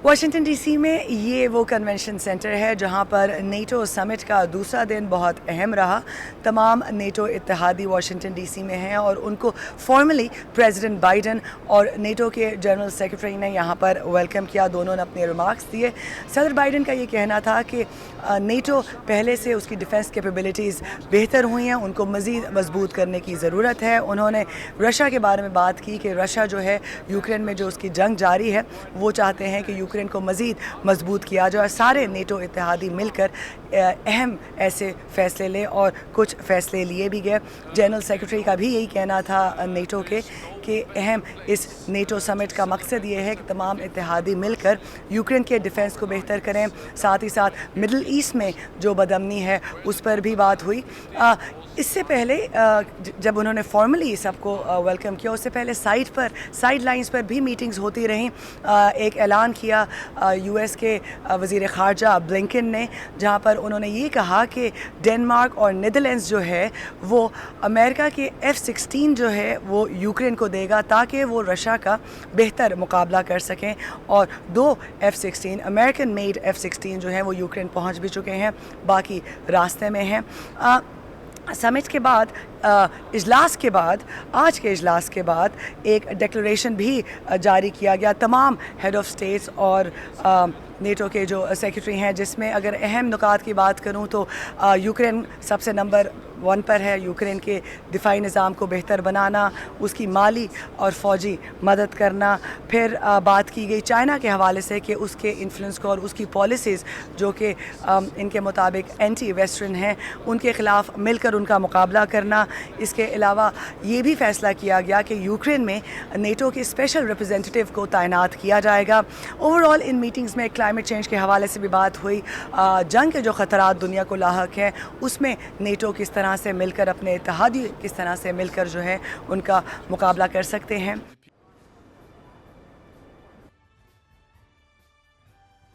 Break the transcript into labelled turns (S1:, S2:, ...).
S1: Washington DC में ये वो कन्वेंशन सेंटर है जहाँ पर नेटो समिट का दूसरा दिन बहुत अहम रहा। तमाम नेटो इत्तेहादी वाशिंगटन डीसी में हैं और उनको फॉर्मली प्रेसिडेंट बाइडन और नेटो के जनरल सेक्रेटरी ने यहाँ पर वेलकम किया। दोनों ने अपने रिमार्क्स दिए। सदर बाइडन का ये कहना था कि नेटो पहले से उसकी डिफेंस कैपेबिलिटीज़ बेहतर हुई हैं, उनको मज़ीद मजबूत करने की ज़रूरत है। उन्होंने रशिया के बारे में बात की कि रशिया जो है यूक्रेन में जो उसकी जंग जारी है वो चाहते हैं कि यूक्रेन को मज़ीद मजबूत किया जाए। सारे नेटो इत्तेहादी मिलकर अहम ऐसे फ़ैसले लें और कुछ फ़ैसले लिए भी गए। जनरल सेक्रेटरी का भी यही कहना था नेटो के कि अहम इस नेटो समिट का मकसद ये है कि तमाम इत्तेहादी मिलकर यूक्रेन के डिफेंस को बेहतर करें। साथ ही साथ मिडल ईस्ट में जो बदअमनी है उस पर भी बात हुई। इससे पहले जब उन्होंने फॉर्मली सबको वेलकम किया, उससे पहले साइड लाइंस पर भी मीटिंग्स होती रहीं। एक ऐलान किया यूएस के वज़ीर ख़ारजा ब्लिंकन ने, जहाँ पर उन्होंने ये कहा कि डेनमार्क और नीदरलैंड्स जो है वो अमेरिका के F-16 जो है वो यूक्रेन को देगा ताकि वो रशिया का बेहतर मुकाबला कर सकें। और 2 F-16 अमेरिकन मेड F-16 जो हैं वो यूक्रेन पहुंच भी चुके हैं, बाकी रास्ते में हैं। समिट के बाद इजलास के बाद आज के इजलास के बाद एक डिक्लेरेशन भी जारी किया गया तमाम हेड ऑफ़ स्टेट्स और नेटो के जो सेक्रेटरी हैं, जिसमें अगर अहम नुकात की बात करूं तो यूक्रेन सबसे नंबर 1 पर है। यूक्रेन के दिफाई निज़ाम को बेहतर बनाना, उसकी माली और फ़ौजी मदद करना। फिर बात की गई चाइना के हवाले से कि उसके इन्फ्लुएंस को और उसकी पॉलिसीज़ जो कि इनके मुताबिक एंटी वेस्टर्न हैं, उनके ख़िलाफ़ मिलकर उनका मुकाबला करना। इसके अलावा ये भी फ़ैसला किया गया कि यूक्रेन में नेटो के स्पेशल रिप्रेजेंटेटिव को तैनात किया जाएगा। ओवरऑल इन मीटिंग्स में क्लाइमेट चेंज के हवाले से भी बात हुई। जंग के जो ख़तरात दुनिया को लाहक हैं उसमें नेटो किस तरह से मिलकर, अपने इत्तेहादी किस तरह से मिलकर जो है उनका मुकाबला कर सकते हैं।